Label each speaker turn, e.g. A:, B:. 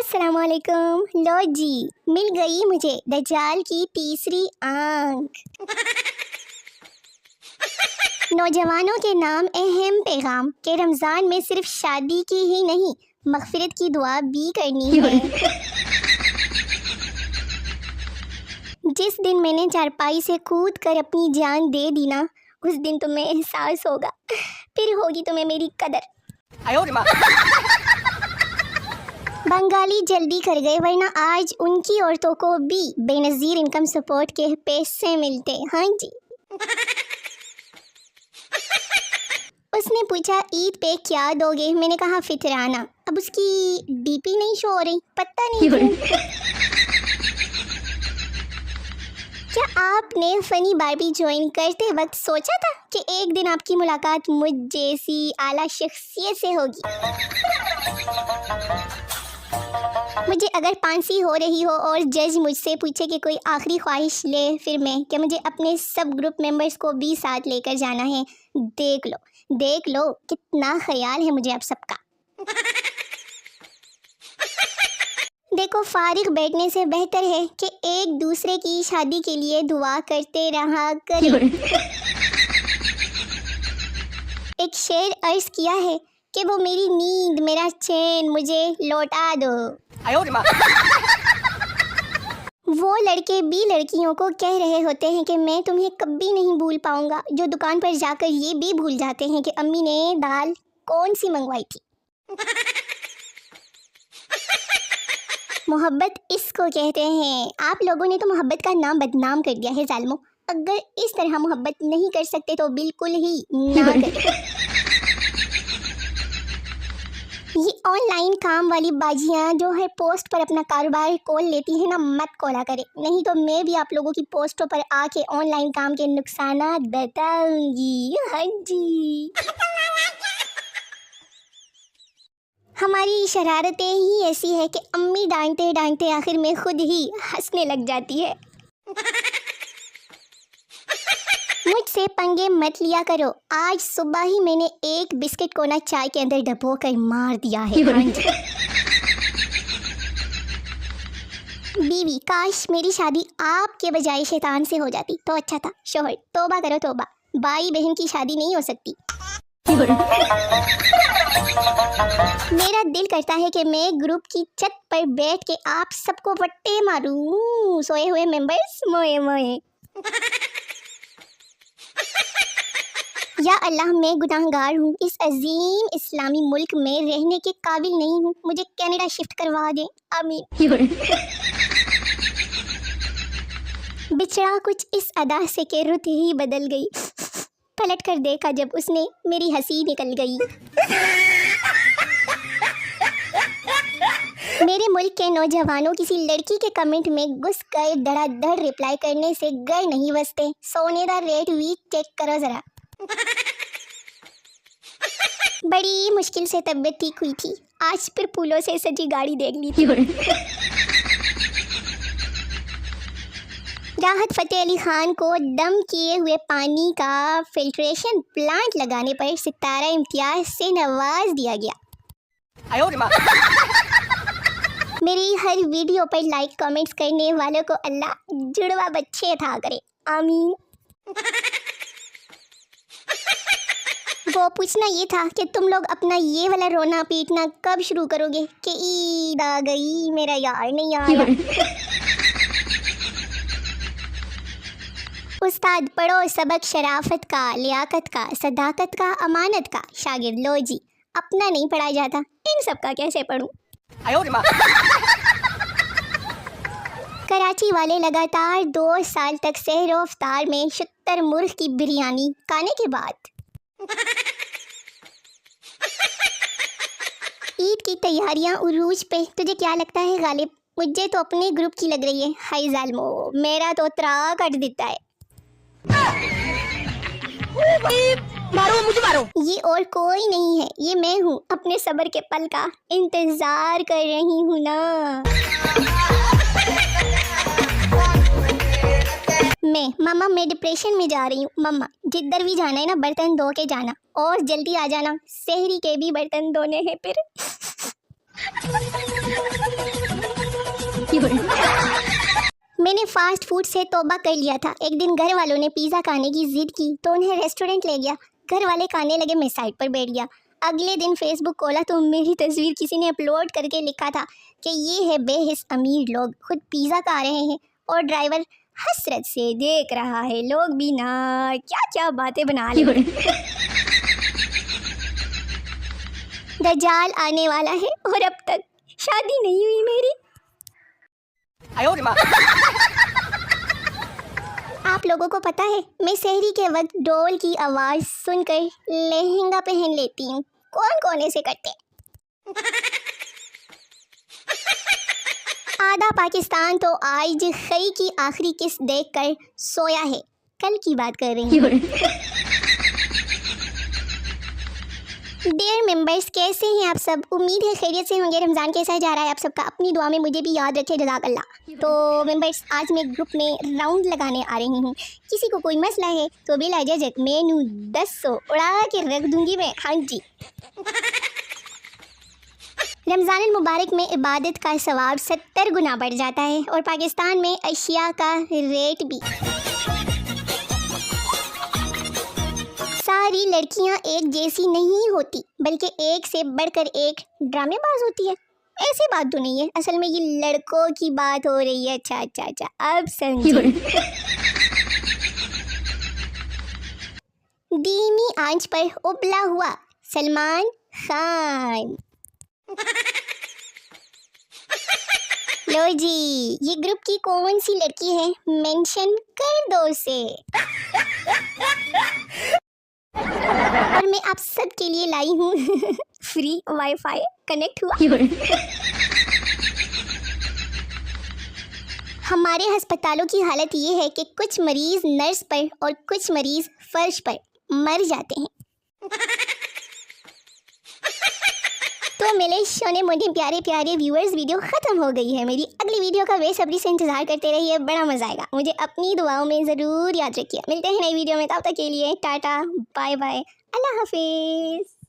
A: अस्सलामुअलैकुम। लो जी, मिल गई मुझे दज्जाल की तीसरी आंख। नौजवानों के नाम अहम पैगाम के रमज़ान में सिर्फ शादी की ही नहीं, मग़फ़िरत की दुआ भी करनी है। जिस दिन मैंने चारपाई से कूद कर अपनी जान दे दी ना, उस दिन तुम्हें एहसास होगा, फिर होगी तुम्हें मेरी कदर। बंगाली जल्दी कर गए, वरना आज उनकी औरतों को भी बेनज़ीर इनकम सपोर्ट के पैसे मिलते। हाँ जी। उसने पूछा ईद पे क्या दोगे, मैंने कहा फितराना। अब उसकी डीपी नहीं शो हो रही, पता नहीं क्यों। क्या आपने फनी बारबी ज्वाइन करते वक्त सोचा था कि एक दिन आपकी मुलाकात मुझ जैसी आला शख्सियत से होगी? मुझे अगर पांसी हो रही हो और जज मुझसे पूछे कि कोई आखिरी ख्वाहिश ले, फिर मैं क्या मुझे अपने सब ग्रुप मेंबर्स को भी साथ लेकर जाना है? देख लो कितना ख्याल है मुझे आप सबका। देखो, फारिग बैठने से बेहतर है कि एक दूसरे की शादी के लिए दुआ करते रहा करें। एक शेर अर्ज किया है कि वो मेरी नींद मेरा चैन मुझे लौटा दो। वो लड़के भी लड़कियों को कह रहे होते हैं कि मैं तुम्हें कभी नहीं भूल पाऊंगा, जो दुकान पर जाकर ये भी भूल जाते हैं कि अम्मी ने दाल कौन सी मंगवाई थी। मोहब्बत इसको कहते हैं। आप लोगों ने तो मोहब्बत का नाम बदनाम कर दिया है जालिमों। अगर इस तरह मोहब्बत नहीं कर सकते तो बिल्कुल ही ना करें। ये ऑनलाइन काम वाली बाजियां जो है पोस्ट पर अपना कारोबार खोल लेती है ना, मत खोला करे, नहीं तो मैं भी आप लोगों की पोस्टों पर आके ऑनलाइन काम के नुकसानात बताऊंगी। हाँ जी। हमारी शरारतें ही ऐसी है कि अम्मी डांटते डांटते आखिर में खुद ही हंसने लग जाती है। मुझसे पंगे मत लिया करो। आज सुबह ही मैंने एक बिस्किट को ना चाय के अंदर डबो कर मार दिया है। बीवी, काश मेरी शादी आपके बजाय शैतान से हो जाती तो अच्छा था। शोहर, तौबा करो तौबा, भाई बहन की शादी नहीं हो सकती। मेरा दिल करता है कि मैं ग्रुप की छत पर बैठ के आप सबको वट्टे मारूं। सोए हुए मेंबर्स मोए मोए। या अल्लाह, मैं गुनाहगार हूँ, इस अजीम इस्लामी मुल्क में रहने के काबिल नहीं हूँ, मुझे कनाडा शिफ्ट करवा दें। आमीन। बिछड़ा कुछ इस अदा से के रुत ही बदल गई। पलट कर देखा जब उसने, मेरी हंसी निकल गई। मेरे मुल्क के नौजवानों किसी लड़की के कमेंट में घुस कर धड़ाधड़ रिप्लाई करने से घर नहीं बसते। सोने का रेट भी चेक करो जरा। बड़ी मुश्किल से तबीयत ठीक हुई थी, आज फिर फूलों से सजी गाड़ी देख ली थी। राहत फतेह अली खान को दम किए हुए पानी का फिल्ट्रेशन प्लांट लगाने पर सितारा इम्तियाज से नवाज दिया गया। मेरी हर वीडियो पर लाइक कमेंट्स करने वालों को अल्लाह जुड़वा बच्चे अता करे। आमीन। वो पूछना ये था कि तुम लोग अपना ये वाला रोना पीटना कब शुरू करोगे कि ईद आ गई, मेरा यार नहीं आया। उस्ताद, पढ़ो सबक शराफत का, लियाकत का, सदाकत का, अमानत का। शागिर्द, लो जी, अपना नहीं पढ़ा जाता, इन सब का कैसे पढ़ूं? कराची वाले लगातार 2 साल तक सहरो इफ्तार में शुतर मुर्ग की बिरयानी खाने के बाद ईद की तैयारियां उरूज पे। तुझे क्या लगता है गालिब? मुझे तो अपने ग्रुप की लग रही है। हाय जालिमो, मेरा तो त्रा कर देता है। मारो मुझे, मारो। ये और कोई नहीं है, ये मैं हूँ, अपने सब्र के पल का इंतजार कर रही हूँ ना। मम्मा, मैं डिप्रेशन में जा रही हूँ। मम्मा, जिधर भी जाना है ना, बर्तन धो के जाना और जल्दी आ जाना, सहरी के भी बर्तन धोने हैं फिर। मैंने फास्ट फूड से तौबा कर लिया था। एक दिन घर वालों ने पिज़्ज़ा खाने की जिद की तो उन्हें रेस्टोरेंट ले गया। घर वाले खाने लगे, मैं साइड पर बैठ गया। अगले दिन फेसबुक खोला तो मेरी तस्वीर किसी ने अपलोड करके लिखा था कि ये है बेहिस अमीर लोग, खुद पिज़्ज़ा खा रहे हैं और ड्राइवर हसरत से देख रहा है। लोग भी ना क्या क्या बातें बना ले। दज्जाल आने वाला है और अब तक शादी नहीं हुई मेरी। आप लोगों को पता है मैं सहरी के वक्त डोल की आवाज़ सुनकर लहंगा पहन लेती हूँ। कौन कौन ऐसे करते हैं? आधा पाकिस्तान तो आज खई की आखिरी किस्त देखकर सोया है। कल की बात कर रही हूँ। डियर मेंबर्स, कैसे हैं आप सब? उम्मीद है खैरियत से होंगे। रमज़ान कैसा जा रहा है आप सबका? अपनी दुआ में मुझे भी याद रखे, जज़ाक अल्लाह। तो मेंबर्स, आज मैं ग्रुप में राउंड लगाने आ रही हूँ। किसी को कोई मसला है तो बिला झिझक मैनू 10 उड़ा के रख दूंगी मैं। हाँ जी। रमज़ान मुबारक में इबादत का सवाब 70 गुना बढ़ जाता है और पाकिस्तान में अशिया का रेट भी। सारी लड़कियां एक जैसी नहीं होती, बल्कि एक से बढ़कर एक ड्रामेबाज होती है। ऐसी बात तो नहीं है, असल में ये लड़कों की बात हो रही है। अच्छा अच्छा अच्छा, अब समझे। धीमी आंच पर उबला हुआ सलमान खान। लो जी, ये ग्रुप की कौन सी लड़की है? मेंशन कर दो से। और मैं आप सब के लिए लाई हूँ फ्री वाईफाई कनेक्ट हुआ। हमारे अस्पतालों की हालत ये है कि कुछ मरीज नर्स पर और कुछ मरीज फर्श पर मर जाते हैं। तो मेरे शोने मोटे प्यारे प्यारे व्यूअर्स, वीडियो ख़त्म हो गई है। मेरी अगली वीडियो का बेसब्री से इंतज़ार करते रहिए, बड़ा मज़ा आएगा। मुझे अपनी दुआओं में ज़रूर याद रखिए। मिलते हैं नई वीडियो में, तब तक के लिए टाटा बाय बाय, अल्लाह हाफिज़।